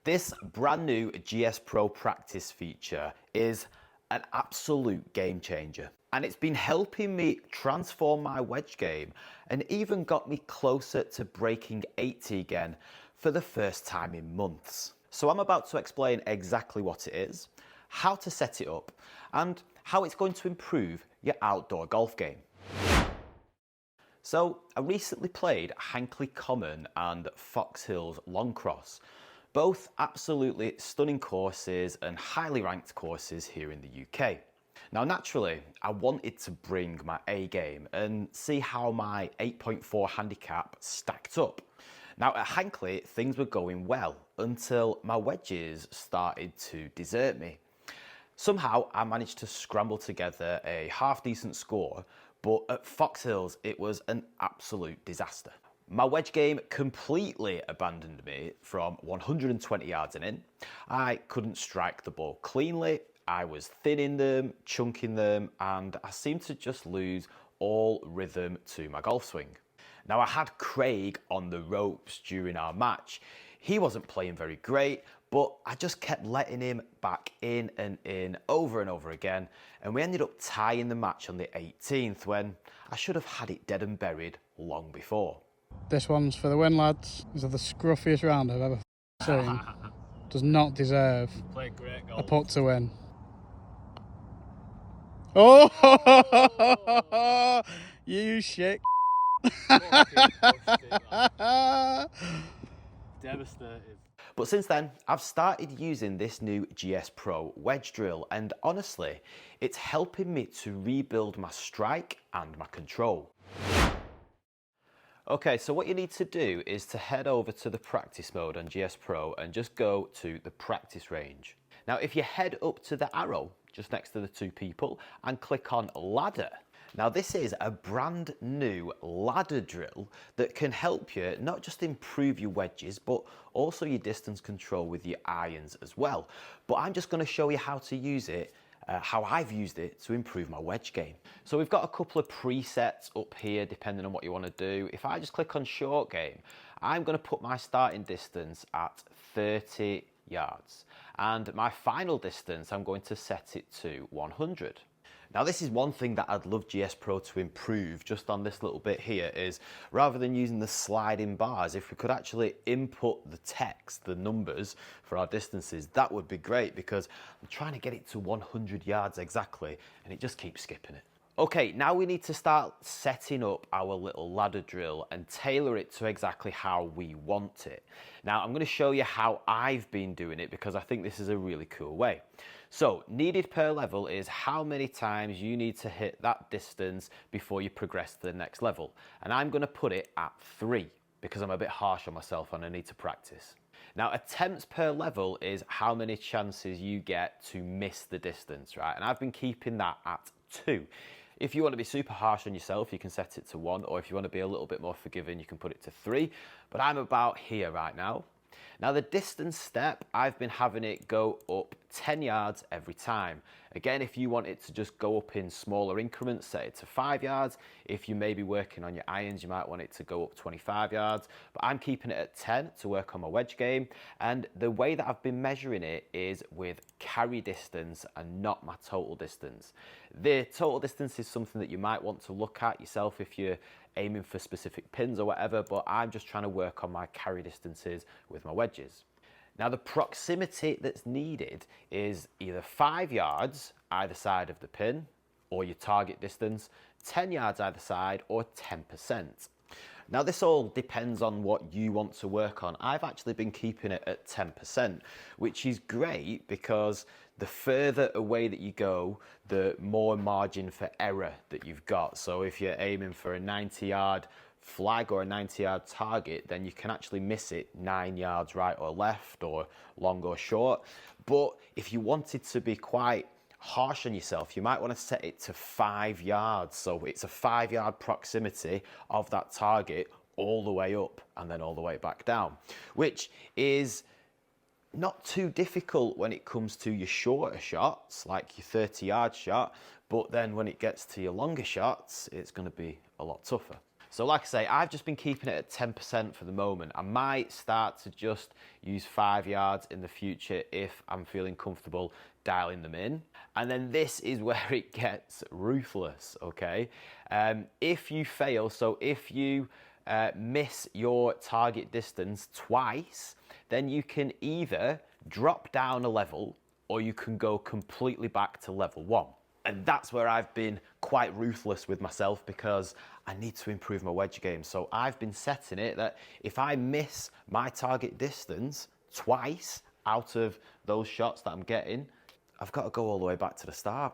This brand new GSPro practice feature is an absolute game changer, and it's been helping me transform my wedge game and even got me closer to breaking 80 again for the first time in months. So I'm about to explain exactly what it is, how to set it up, and how it's going to improve your outdoor golf game. So I recently played Hankley Common and Fox Hills Long Cross, both absolutely stunning courses and highly ranked courses here in the UK. Now naturally, I wanted to bring my A game and see how my 8.4 handicap stacked up. Now at Hankley, things were going well until my wedges started to desert me. Somehow I managed to scramble together a half decent score, but at Fox Hills it was an absolute disaster. My wedge game completely abandoned me from 120 yards and in. I couldn't strike the ball cleanly, I was thinning them, chunking them, and I seemed to just lose all rhythm to my golf swing. Now I had Craig on the ropes during our match. He wasn't playing very great, but I just kept letting him back in and in over and over again, and we ended up tying the match on the 18th when I should have had it dead and buried long before. This one's for the win, lads. These are the scruffiest round I've ever seen. Does not deserve a putt to win. Oh, you shit. Devastated. But since then, I've started using this new GSPro wedge drill, and honestly, it's helping me to rebuild my strike and my control. Okay, so what you need to do is to head over to the practice mode on GSPro and just go to the practice range. Now, if you head up to the arrow just next to the two people and click on ladder, now this is a brand new ladder drill that can help you not just improve your wedges, but also your distance control with your irons as well. But I'm just going to show you how to use it, how I've used it to improve my wedge game. So we've got a couple of presets up here depending on what you want to do. If I just click on short game, I'm going to put my starting distance at 30 yards, and my final distance I'm going to set it to 100. Now this is one thing that I'd love GSPro to improve just on this little bit here, is rather than using the sliding bars, if we could actually input the text, the numbers for our distances, that would be great, because I'm trying to get it to 100 yards exactly and it just keeps skipping it. Okay, now we need to start setting up our little ladder drill and tailor it to exactly how we want it. Now I'm going to show you how I've been doing it, because I think this is a really cool way. So needed per level is how many times you need to hit that distance before you progress to the next level. And I'm going to put it at 3 because I'm a bit harsh on myself and I need to practice. Now attempts per level is how many chances you get to miss the distance, right? And I've been keeping that at 2. If you want to be super harsh on yourself, you can set it to 1, or if you want to be a little bit more forgiving, you can put it to 3, but I'm about here right now. Now the distance step, I've been having it go up 10 yards every time. Again, if you want it to just go up in smaller increments, set it to 5 yards. If you may be working on your irons, you might want it to go up 25 yards, but I'm keeping it at 10 to work on my wedge game. And the way that I've been measuring it is with carry distance and not my total distance. The total distance is something that you might want to look at yourself if you're aiming for specific pins or whatever, but I'm just trying to work on my carry distances with my wedges. Now the proximity that's needed is either 5 yards either side of the pin, or your target distance, 10 yards either side, or 10%. Now this all depends on what you want to work on. I've actually been keeping it at 10%, which is great because the further away that you go, the more margin for error that you've got. So if you're aiming for a 90-yard flag or a 90-yard target, then you can actually miss it 9 yards right or left, or long or short. But if you wanted to be quite harsh on yourself, you might want to set it to 5 yards. So it's a 5-yard proximity of that target all the way up and then all the way back down, which is not too difficult when it comes to your shorter shots, like your 30-yard shot, but then when it gets to your longer shots, it's going to be a lot tougher. So like I say, I've just been keeping it at 10% for the moment. I might start to just use 5 yards in the future if I'm feeling comfortable dialing them in. And then this is where it gets ruthless, okay? If you fail, so if you miss your target distance twice, then you can either drop down a level or you can go completely back to level 1. And that's where I've been quite ruthless with myself because I need to improve my wedge game. So I've been setting it that if I miss my target distance twice out of those shots that I'm getting, I've got to go all the way back to the start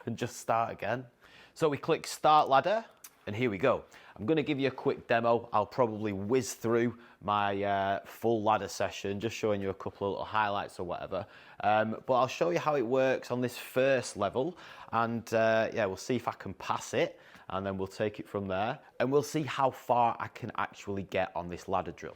and just start again. So we click Start Ladder, and here we go. I'm going to give you a quick demo. I'll probably whiz through my full ladder session, just showing you a couple of little highlights or whatever. But I'll show you how it works on this first level, and yeah, we'll see if I can pass it, and then we'll take it from there, and we'll see how far I can actually get on this ladder drill.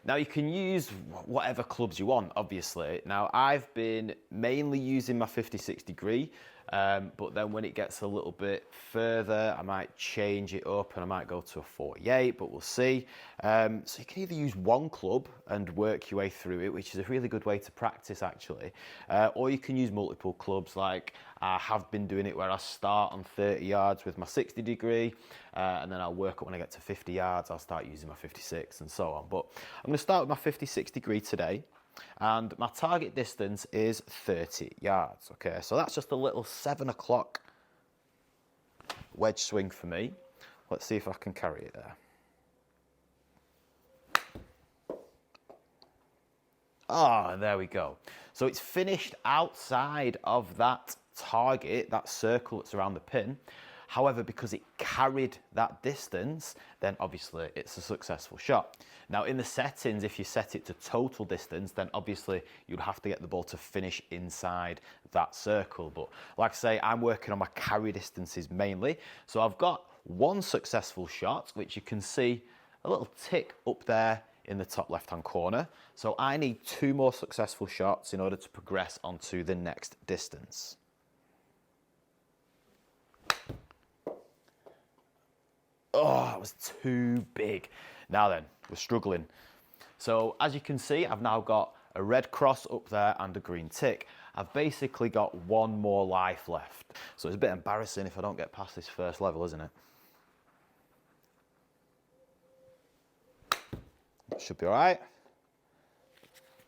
Now you can use whatever clubs you want, obviously. Now I've been mainly using my 56 degree, but then when it gets a little bit further, I might change it up and I might go to a 48, but we'll see. So you can either use one club and work your way through it, which is a really good way to practice actually, or you can use multiple clubs. Like I have been doing it where I start on 30 yards with my 60 degree, and then I'll work up when I get to 50 yards, I'll start using my 56 and so on. But I'm going to start with my 56 degree today. And my target distance is 30 yards, okay? So that's just a little 7 o'clock wedge swing for me. Let's see if I can carry it there. Ah, there we go. So it's finished outside of that target, that circle that's around the pin. However, because it carried that distance, then obviously it's a successful shot. Now in the settings, if you set it to total distance, then obviously you'd have to get the ball to finish inside that circle. But like I say, I'm working on my carry distances mainly. So I've got one successful shot, which you can see a little tick up there in the top left-hand corner. So I need 2 more successful shots in order to progress onto the next distance. Oh, that was too big. Now then, we're struggling. So as you can see, I've now got a red cross up there and a green tick. I've basically got 1 more life left. So it's a bit embarrassing if I don't get past this first level, isn't it? Should be all right.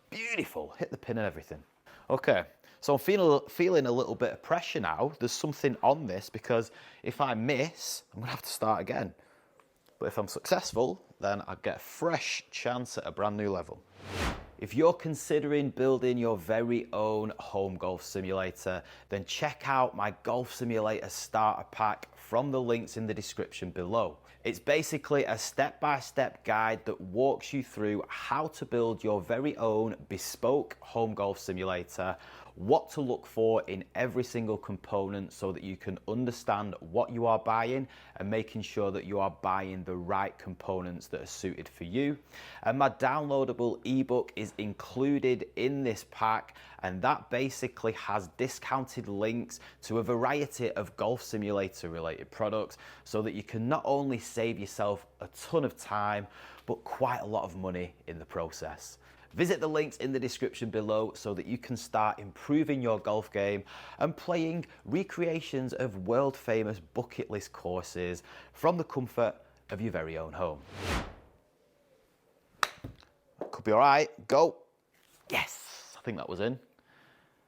Beautiful, hit the pin and everything. Okay, so I'm feeling a little bit of pressure now. There's something on this because if I miss, I'm gonna have to start again. But if I'm successful, then I get a fresh chance at a brand new level. If you're considering building your very own home golf simulator, then check out my Golf Simulator Starter Pack from the links in the description below. It's basically a step-by-step guide that walks you through how to build your very own bespoke home golf simulator, what to look for in every single component so that you can understand what you are buying and making sure that you are buying the right components that are suited for you. And my downloadable ebook is included in this pack, and that basically has discounted links to a variety of golf simulator related products so that you can not only save yourself a ton of time but quite a lot of money in the process. Visit the links in the description below so that you can start improving your golf game and playing recreations of world famous bucket list courses from the comfort of your very own home. Could be all right, go. Yes, I think that was in.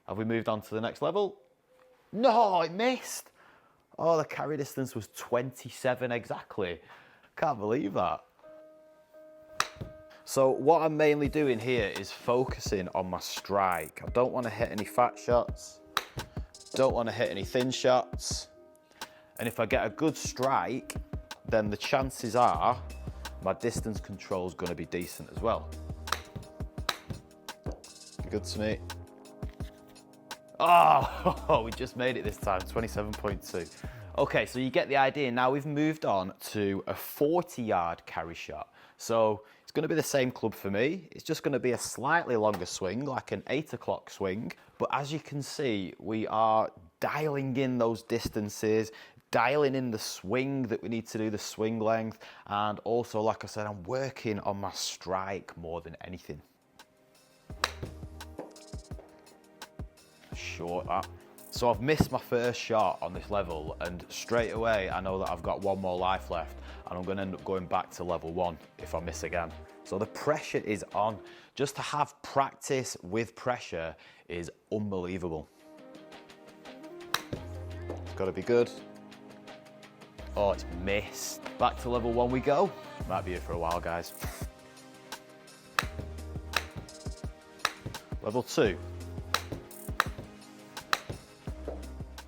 Have we moved on to the next level? No, it missed. Oh, the carry distance was 27 exactly. Can't believe that. So what I'm mainly doing here is focusing on my strike. I don't want to hit any fat shots, don't want to hit any thin shots. And if I get a good strike, then the chances are my distance control is going to be decent as well. Good to me. Oh, we just made it this time, 27.2. Okay, so you get the idea. Now we've moved on to a 40-yard carry shot. So it's going to be the same club for me. It's just going to be a slightly longer swing, like an 8 o'clock swing. But as you can see, we are dialing in those distances, dialing in the swing that we need to do, the swing length, and also, like I said, I'm working on my strike more than anything. Short that. So I've missed my first shot on this level, and straight away I know that I've got one more life left, and I'm going to end up going back to level 1 if I miss again. So the pressure is on. Just to have practice with pressure is unbelievable. It's got to be good. Oh, it's missed. Back to level 1 we go. Might be here for a while, guys. Level 2.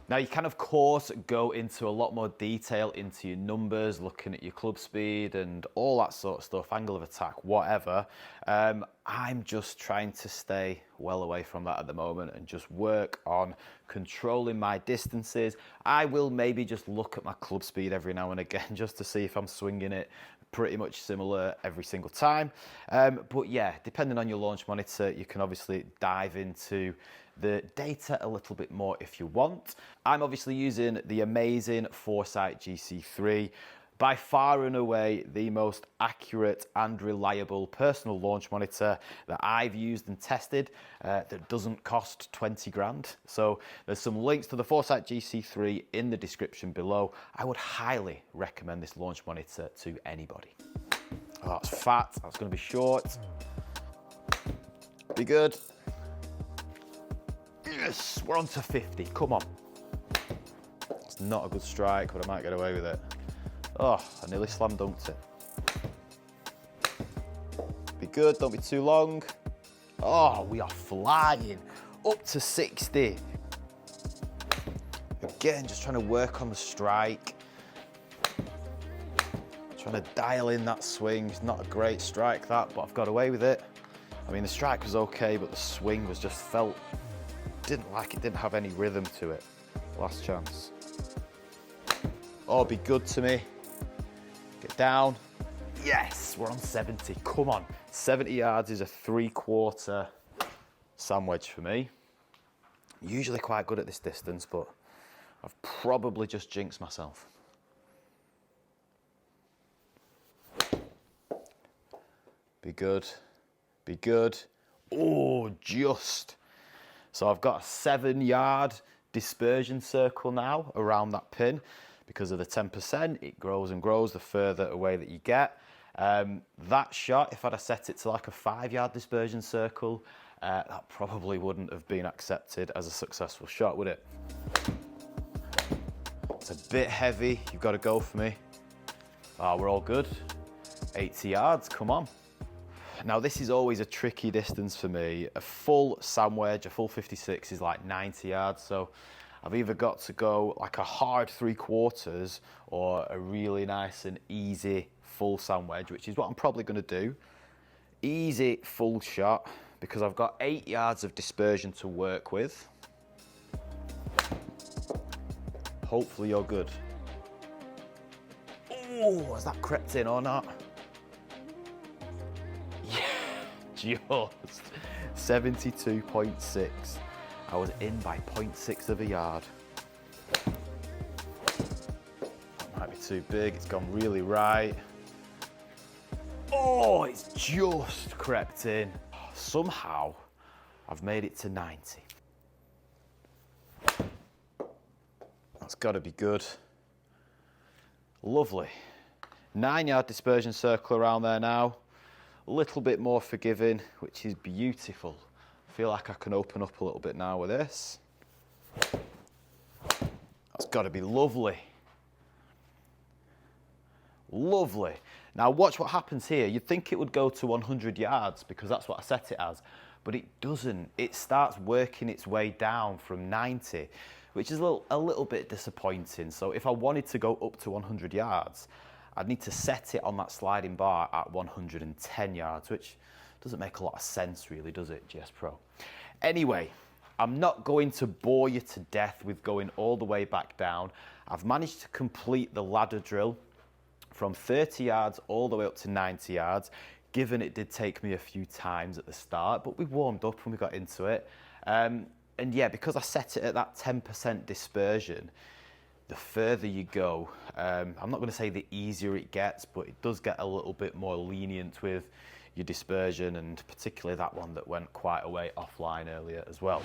Now you can of course go into a lot more detail into your numbers, looking at your club speed and all that sort of stuff, angle of attack, whatever. I'm just trying to stay well away from that at the moment and just work on controlling my distances. I will maybe just look at my club speed every now and again just to see if I'm swinging it pretty much similar every single time. But yeah, depending on your launch monitor, you can obviously dive into the data a little bit more if you want. I'm obviously using the amazing Foresight GC3, by far and away the most accurate and reliable personal launch monitor that I've used and tested that doesn't cost 20 grand. So there's some links to the Foresight GC3 in the description below. I would highly recommend this launch monitor to anybody. Oh, that's fat, that's gonna be short. Be good. Yes, we're on to 50, come on. It's not a good strike, but I might get away with it. Oh, I nearly slam dunked it. Be good, don't be too long. Oh, we are flying up to 60. Again, just trying to work on the strike. Trying to dial in that swing. It's not a great strike that, but I've got away with it. I mean, the strike was okay, but the swing was just felt, didn't have any rhythm to it. Last chance. Oh, be good to me. Get down. Yes, we're on 70. Come on. 70 yards is a 3/4 sand wedge for me. Usually quite good at this distance, but I've probably just jinxed myself. Be good. Be good. Oh, just. So I've got a 7-yard dispersion circle now around that pin. Because of the 10%, it grows and grows the further away that you get. That shot, if I'd have set it to like a 5-yard dispersion circle, that probably wouldn't have been accepted as a successful shot, would it? It's a bit heavy, you've got to go for me. Oh, we're all good. 80 yards, come on. Now this is always a tricky distance for me. A full sand wedge, a full 56 is like 90 yards, so I've either got to go like a hard 3/4 or a really nice and easy full sand wedge, which is what I'm probably going to do. Easy full shot because I've got 8 yards of dispersion to work with. Hopefully you're good. Oh, has that crept in or not? Yeah, just 72.6. I was in by 0.6 of a yard. That might be too big, it's gone really right. Oh, it's just crept in. Somehow, I've made it to 90. That's gotta be good. Lovely. 9-yard dispersion circle around there now. A little bit more forgiving, which is beautiful. Feel like I can open up a little bit now with this. That's got to be lovely. Lovely. Now watch what happens here. You'd think it would go to 100 yards because that's what I set it as, but it doesn't. It starts working its way down from 90, which is a little bit disappointing. So if I wanted to go up to 100 yards, I'd need to set it on that sliding bar at 110 yards, which doesn't make a lot of sense really, does it, GSPro? Anyway, I'm not going to bore you to death with going all the way back down. I've managed to complete the ladder drill from 30 yards all the way up to 90 yards, given it did take me a few times at the start, but we warmed up when we got into it. And yeah, because I set it at that 10% dispersion, the further you go, I'm not going to say the easier it gets, but it does get a little bit more lenient with your dispersion, and particularly that one that went quite a way offline earlier as well.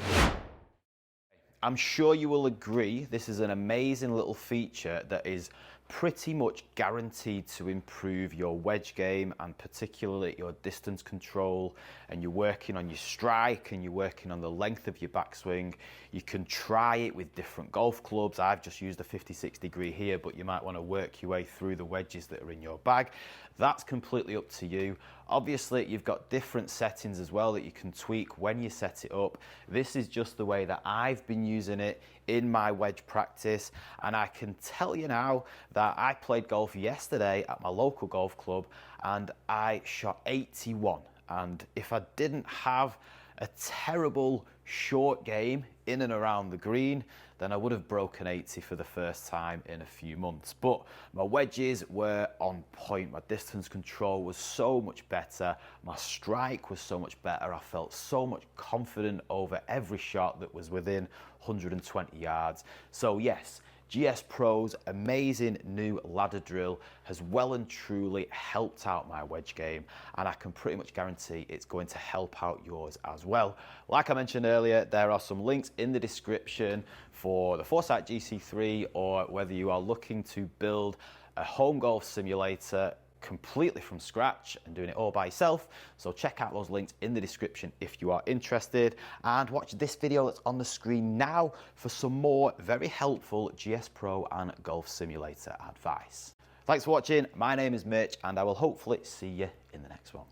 I'm sure you will agree this is an amazing little feature that is pretty much guaranteed to improve your wedge game, and particularly your distance control, and you're working on your strike and you're working on the length of your backswing. You can try it with different golf clubs. I've just used a 56 degree here, but you might want to work your way through the wedges that are in your bag. That's completely up to you. Obviously, you've got different settings as well that you can tweak when you set it up. This is just the way that I've been using it in my wedge practice, and I can tell you now that I played golf yesterday at my local golf club and I shot 81, and if I didn't have a terrible short game in and around the green, then I would have broken 80 for the first time in a few months. But my wedges were on point, my distance control was so much better, my strike was so much better, I felt so much confident over every shot that was within 120 yards. So yes, GSPro's amazing new ladder drill has well and truly helped out my wedge game, and I can pretty much guarantee it's going to help out yours as well. Like I mentioned earlier, there are some links in the description for the Foresight GC3, or whether you are looking to build a home golf simulator completely from scratch and doing it all by yourself. So check out those links in the description if you are interested, and watch this video that's on the screen now for some more very helpful GSPro and golf simulator advice. Thanks for watching. My name is Mitch, and I will hopefully see you in the next one.